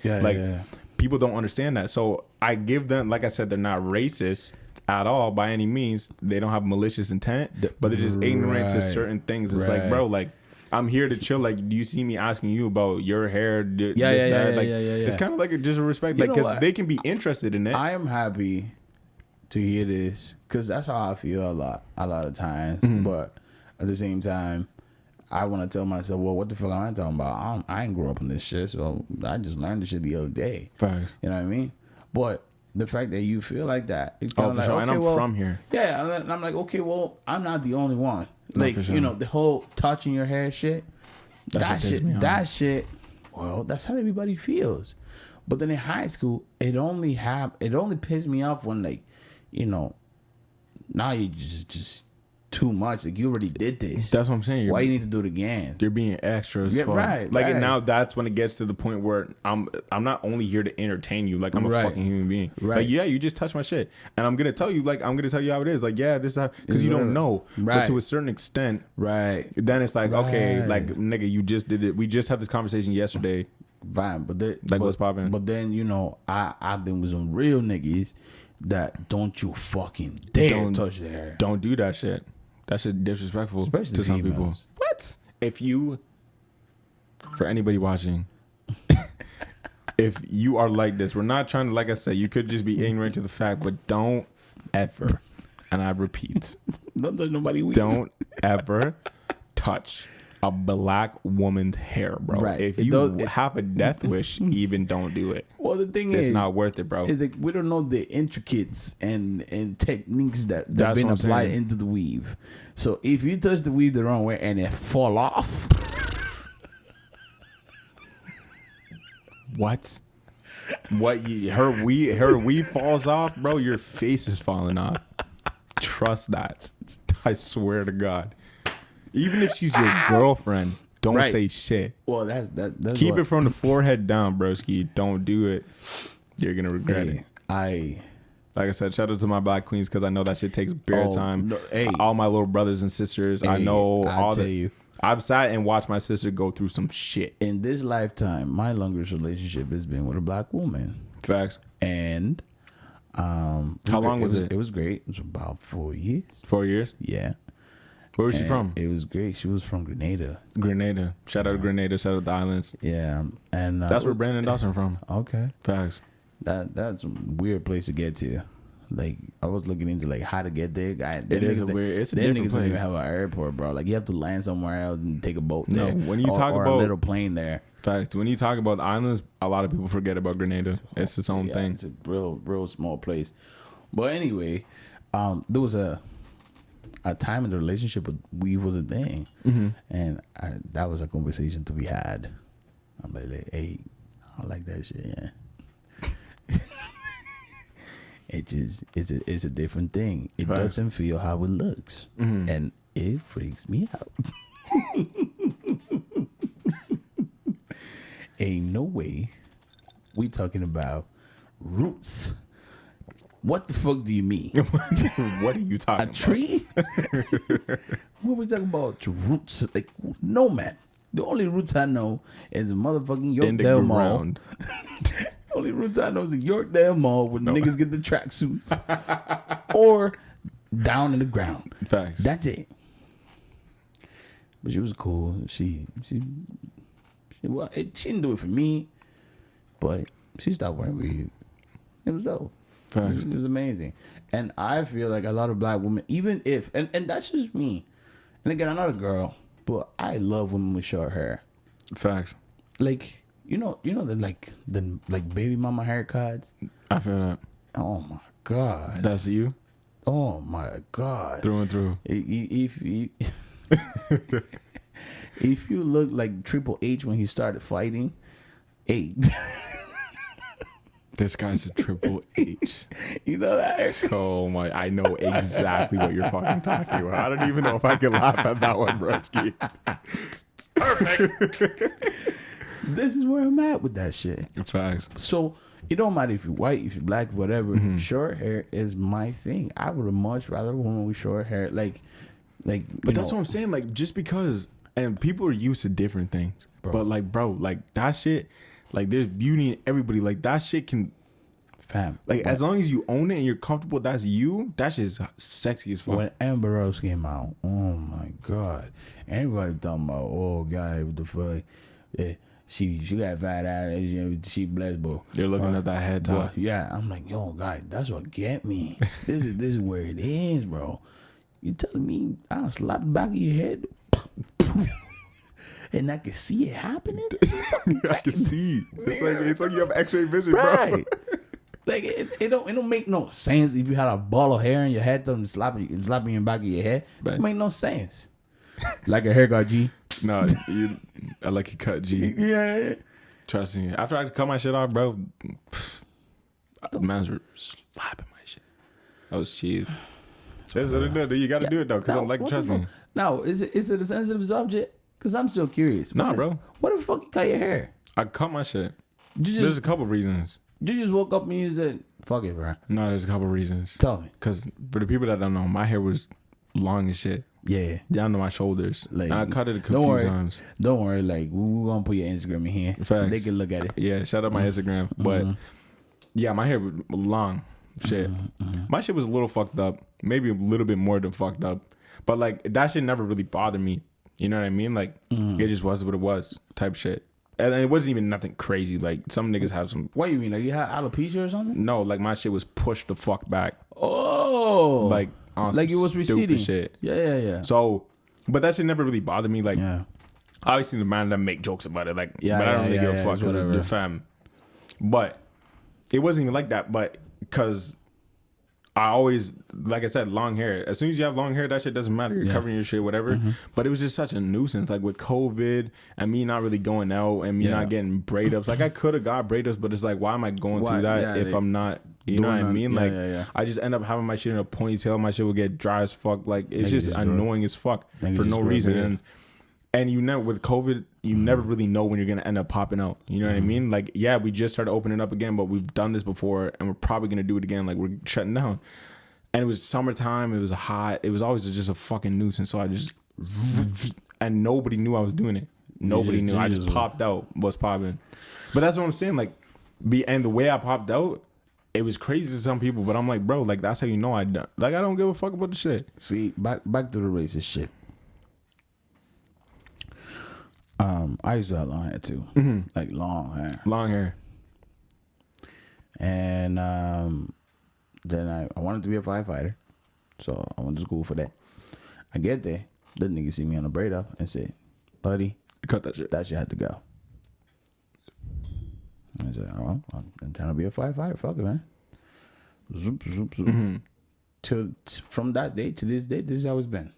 People don't understand that. So I give them, like I said, they're not racist at all by any means. They don't have malicious intent, but they're just ignorant to certain things. It's like, bro, like, I'm here to chill. Like, do you see me asking you about your hair? It's kind of like just a respect, like, because they can be interested in it. I am happy to hear this, because that's how I feel a lot of times. But at the same time, I want to tell myself, well, what the fuck am I talking about? I ain't grew up in this shit, so I just learned this shit the other day. Facts. You know what I mean? But the fact that you feel like that, it's kind of like, sure. Okay, and I'm from here. Yeah, and I'm like, okay, well, I'm not the only one. Like, sure. you know, the whole touching your hair shit, that shit, well, that's how everybody feels. But then in high school, it only pissed me off when, like, you know, now you just too much. Like, you already did this. That's what I'm saying. Why you need to do it again? You're being extra as fuck. Right. Like, and now that's when it gets to the point where I'm not only here to entertain you. Like, I'm a fucking human being. Right. Like, yeah, you just touched my shit, and I'm gonna tell you how it is. Like, yeah, this is how, because you don't know. Right. But to a certain extent, right. Then it's like, okay, like, nigga, you just did it. We just had this conversation yesterday. Fine, but what's popping? But then, you know, I've been with some real niggas that don't you fucking dare touch their hair. Don't do that shit. That shit disrespectful, especially to some people. What? If you, for anybody watching, if you are like this, we're not trying to, like I said, you could just be ignorant to the fact, but don't ever, and I repeat, Don't touch nobody weave. don't ever touch a black woman's hair, bro. Right. If It you does- it- have a death wish, even don't do it. Well, the thing It's is, not worth it, bro. is like we don't know the intricates and techniques that have That's been what I'm applied saying. into the weave. So if you touch the weave the wrong way and it fall off, What? Her weave falls off, bro. Your face is falling off. Trust that. I swear to God. Even if she's your girlfriend, don't Right. say shit. well, that's Keep what, it from the forehead down, broski. Don't do it. You're gonna regret Hey, it. Like I said, shout out to my black queens because I know that shit takes bare time. no, hey. All my little brothers and sisters, I Hey, know I'll all tell the. you. I've sat and watched my sister go through some shit. In this lifetime, my longest relationship has been with a black woman, Facts. and How long was it? It was great. It was about 4 years. 4 years. Yeah. Where was she And from? It was great. She was from Grenada. Grenada. Shout out to Grenada. Shout out to the islands. Yeah, and That's where Brandon Dawson from. Okay, Facts. that's a weird place to get to. Like I was looking into like how to get there. It is a weird. It's a Them different niggas don't even place. have an airport, bro. Like you have to land somewhere else and take a boat No, there. when you or, talk or about- a little plane there. Facts. When you talk about the islands, a lot of people forget about Grenada. It's its own Yeah, thing. it's a real small place. But anyway, there was a time in the relationship with weave was a thing, and that was a conversation to be had. I'm like, hey, I don't like that shit. Yeah. It's a different thing. It Right. doesn't feel how it looks, and it freaks me out. Ain't no way we talking about roots. What the fuck do you mean? What are you A talking about? tree? What we talking about? Roots? Like no, man. The only roots I know is a motherfucking In the Yorkdale Mall. ground. Only roots I know is a Yorkdale Mall where niggas get the tracksuits, or down in the ground. Facts. That's it. But she was cool. She well, she didn't do it for me, but she stopped wearing weave. It was dope. Facts. It was amazing. And I feel like a lot of black women, even if, and that's just me. And again, I'm not a girl, but I love women with short hair. Facts. Like, you know the baby mama haircuts. I feel that. Oh my God. That's you Oh my God. through and through. If you look like Triple H when he started fighting, hey, This guy's a Triple H. you know that. Oh my! I know exactly what you're fucking talking about. I don't even know if I can laugh at that one, broski. This is where I'm at with that shit. Facts. So it don't matter if you're white, if you're black, whatever. Short hair is my thing. I would much rather a woman with short hair, like. But that's what I'm saying. Like, just because, and people are used to different things. Bro. But like, bro, like that shit. Like, there's beauty in everybody. Like that shit can. fam. Like, as long as you own it and you're comfortable, that's you. That shit is sexy as fuck. When Amber Rose came out, oh my God, everybody talking about, oh God, what the fuck? Yeah, she got fat ass, you know, she blessed, bro. You're looking at that head Boy, top. yeah, I'm like, yo, guy, that's what get me. This is where it is, bro. You telling me I'll slap the back of your head, and I can see it happening? I can see. It's like you have X-ray vision, Right. Like it don't make no sense if you had a ball of hair in your head and slapping in the back of your head. Right. It make no sense. Like a haircut, G. bro. No, I like you cut, G. Yeah. Trust me. After I cut my shit off, bro, the mans were slapping my shit. I was cheese. That's what it do. You got to do it though, because I'm like, what trust the me. fuck? Now, is it a sensitive subject? Because I'm still curious. Nah, What- bro. What the fuck you cut your hair? I cut my shit. You There's just a couple reasons. woke up and you said, "Fuck it, bro." No, there's a couple reasons. Tell me. Because for the people that don't know, my hair was long as shit. Yeah. Down to my shoulders. Like, and I cut it a don't few worry. times. Don't worry. Like we're gonna put your Instagram in here. Facts. They can look at it. Yeah, shout out my Instagram. But yeah, my hair was long. Shit. My shit was a little fucked up. Maybe a little bit more than fucked up. But like that shit never really bothered me. You know what I mean? Like it just was what it was type shit. And it wasn't even nothing crazy. Like some niggas have some. What do you mean? Like you had alopecia or something? No, like my shit was pushed the fuck back. Oh, Like on like it some was stupid receding. shit. Yeah. So, but that shit never really bothered me. Like, Yeah. obviously the man that make jokes about it. Like, Yeah, but I don't really give a yeah, fuck it's because whatever. the fam. But it wasn't even like that. But because I always, like I said, long hair. As soon as you have long hair, that shit doesn't matter. You're covering your shit, whatever. But it was just such a nuisance. Like with COVID and me not really going out and me not getting braid ups. Like I could have got braid ups, but it's like, why am I going through that if I'm not, you know what I mean? Yeah, Like yeah. I just end up having my shit in a ponytail. My shit would get dry as fuck. Like it's just just annoying as fuck Niggas for just no grow a reason. beard. And you know, with COVID, you never really know when you're gonna end up popping out. You know what I mean? Like, yeah, we just started opening up again, but we've done this before, and we're probably gonna do it again. Like, we're shutting down. And it was summertime. It was hot. It was always just a fucking nuisance. So I just, and nobody knew I was doing it. Nobody knew. I just popped out. Was popping. But that's what I'm saying. Like, and the way I popped out, it was crazy to some people. But I'm like, bro, like that's how you know I done. Like, I don't give a fuck about the shit. See, back to the racist shit. I used to have long hair too, like long hair, Long hair. and then I wanted to be a firefighter, so I went to school for that. I get there, the nigga see me on a braid up and said, "Buddy, Cut that shit. that shit had to go." I said, "Oh, I'm trying to be a firefighter. Fuck it, man." Zoop, zoop, zoop. From that day to this day, this is how it's been.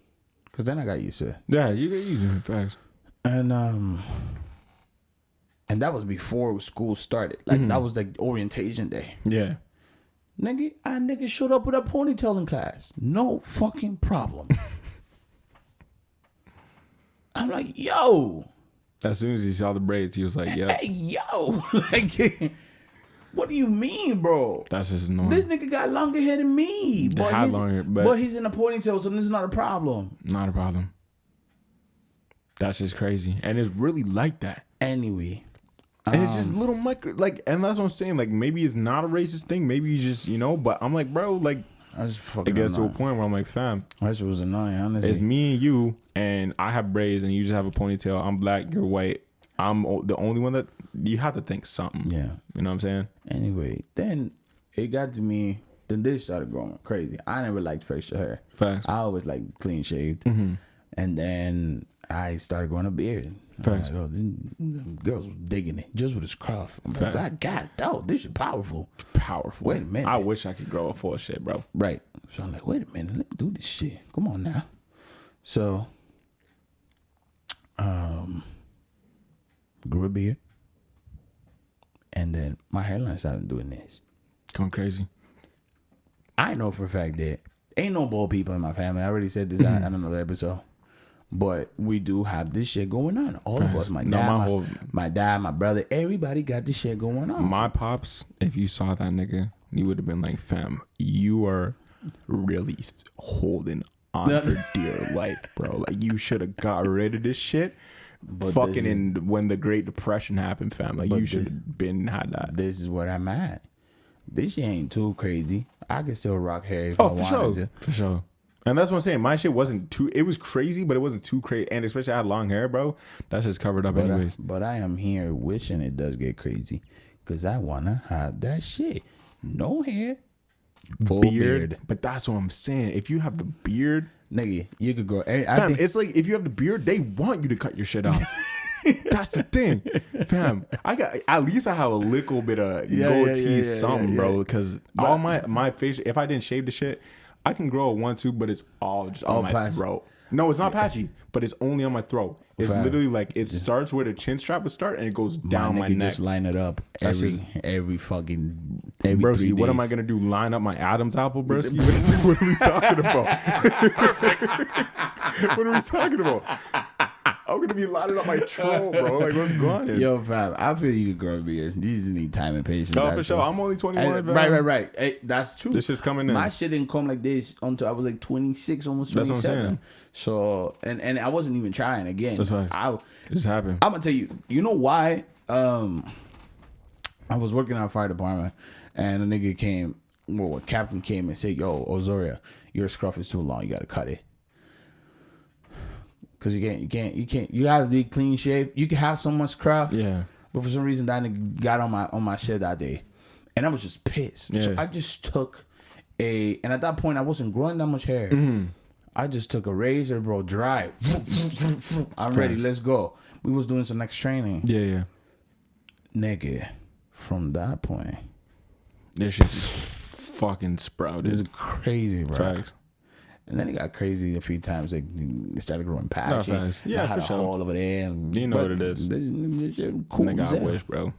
Cause then I got used to it. Yeah, you get used to it. Facts. And that was before school started. Like that was like orientation day. Yeah. Nigga showed up with a ponytail in class. No fucking problem. I'm like, yo. As soon as he saw the braids, he was like, yeah, Hey, yo. Like, what do you mean, bro? that's just annoying. This nigga got longer hair than me. But had he's, longer, but he's in a ponytail, so this is not a problem. Not a problem. That's just crazy. And it's really like that. Anyway. And it's just little micro, like, and that's what I'm saying. Like, maybe it's not a racist thing. Maybe you just, you know, but I'm like, bro, like, I just fucking it gets to a annoying. point where I'm like, fam, That shit was annoying, honestly. it's me and you, and I have braids, and you just have a ponytail. I'm black, you're white. I'm the only one that you have to think something. Yeah. You know what I'm saying? Anyway, then it got to me. Then this started growing crazy. I never liked facial hair. Facts. I always like clean shaved. And then I started growing a beard. Facts. I'm like, oh, them girls was digging it just with his craft. I'm like, God, this is powerful. Powerful. Wait a minute. I wish I could grow a full shit, bro. Right. So I'm like, wait a minute, let me do this shit. Come on now. So, grew a beard. And then my hairline started doing this. Going crazy. I know for a fact that ain't no bald people in my family. I already said this on another episode. But we do have this shit going on. All of us, my dad, my brother, everybody got this shit going on. My pops, if you saw that nigga, you would have been like, fam, you are really holding on for dear life, bro. Like, you should have got rid of this shit. But Fucking when the Great Depression happened, fam. Like, you should have had that. This is what I'm at. This shit ain't too crazy. I can still rock hair if I wanted to. For sure. And that's what I'm saying. My shit wasn't too, it was crazy, but it wasn't too crazy. And especially I had long hair, bro. That's just covered up anyways. But I am here wishing it does get crazy. Because I want to have that shit. No hair. Full beard. But that's what I'm saying. If you have the beard, Nigga, you could go. I fam, think, it's like if you have the beard, they want you to cut your shit off. That's the thing, fam. At least I have a little bit of goatee, something, bro. Because all my face, if I didn't shave the shit, I can grow a 1-2, but it's all just on my patchy. throat. No, it's not patchy, but it's only on my throat. It's Fam. literally like it starts where the chin strap would start, and it goes down my neck. Just line it up every fucking every Broski, 3 days. what am I gonna do? Line up my Adam's apple, broski? What are we talking about? What are we talking about? I'm gonna be lining up my troll, bro. Like, what's going on? Yo, fam, I feel you could grow a beard. You just need time and patience. No, that's for sure. all. I'm only 21. Right. Hey, that's true. This shit's coming in. My shit didn't come like this until I was like 26, almost That's what I'm 27. saying. So, and I wasn't even trying again. That's right. It just happened. I'm gonna tell you. You know why? I was working at a fire department, and a nigga came. Well, a captain came and said, "Yo, Ozoria, your scruff is too long. You gotta cut it." Cause you can't. You have to be clean shape. You can have so much craft. Yeah. But for some reason, that nigga got on my shit that day, and I was just pissed. Yeah. So I just took and at that point, I wasn't growing that much hair. I just took a razor, bro, dry. I'm ready. Let's go. We was doing some next training. Yeah. Nigga, from that point, This shit's fucking sprouted. this is crazy, bro. Facts. And then it got crazy a few times. Like, it started growing patchy. facts. Yeah, I had for a sure. hole over there. You know what it is. This shit cool Nigga, as I hell. wish, bro.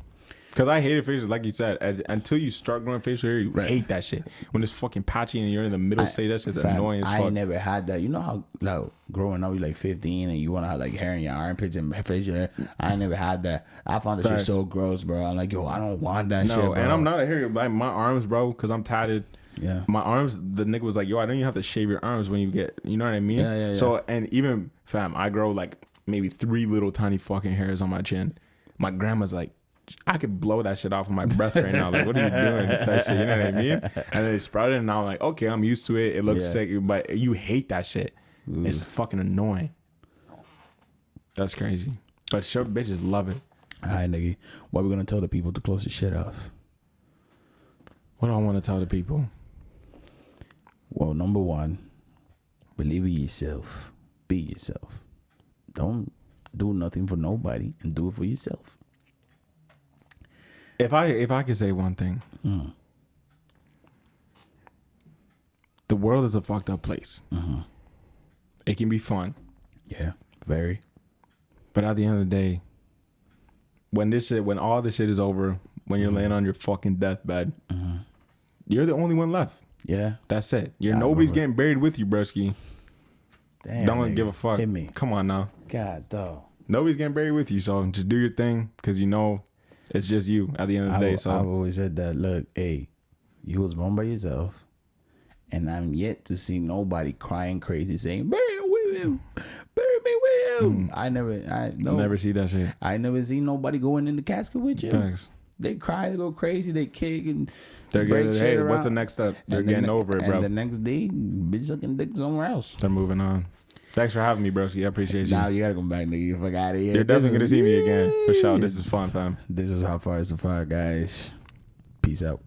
Because I hated facials, like you said. Until you start growing facial hair, you hate that shit. When it's fucking patchy and you're in the middle stage, that shit's Fam, annoying as I fuck. never had that. You know how like growing up, you like 15 and you want to have like hair in your armpits and facial hair. I never had that. I found that shit Facts. so gross, bro. I'm like, yo, I don't want that shit, No, bro. and I'm not a hair. Like my arms, bro, because I'm tatted. Yeah. My arms, the nigga was like, yo, I don't even have to shave your arms when you get, you know what I mean? Yeah. So, and even, fam, I grow like maybe 3 little tiny fucking hairs on my chin. My grandma's like, I could blow that shit off with my breath right now. Like, what are you doing? It's that shit, you know what I mean? And then it sprouted, and now I'm like, okay, I'm used to it. It looks Yeah. sick, but you hate that shit. It's fucking annoying. That's crazy. But short bitches love it. All right, nigga. What we gonna tell the people to close the shit off? What do I want to tell the people? Well, number one, believe in yourself. Be yourself. Don't do nothing for nobody and do it for yourself. If I could say one thing, the world is a fucked up place. It can be fun, Yeah, very. but at the end of the day, when all this shit is over, when you're laying on your fucking deathbed, you're the only one left. Yeah. That's it. Yeah, Nobody's bro. getting buried with you, broski. Damn, Don't nigga. give a fuck. Hit me. Come on now. God, dog. Nobody's getting buried with you, so just do your thing because you know it's just you at the end of the day. I've So always said that. Look, hey, you was born by yourself, and I'm yet to see nobody crying crazy saying, "Bury me with him, bury me with him." I never see that shit. I never see nobody going in the casket with you. Thanks. They cry, they go crazy, they kick and They're break getting, shit hey, what's the around. next step? They're And getting the, over it, bro. And the next day, bitch sucking dick somewhere else. They're moving on. Thanks for having me, broski. I appreciate you. Now you gotta come back, nigga. If I got it, You're definitely gonna see me again for sure. This is fun, fam. This is How Far Is the Fire, guys. Peace out.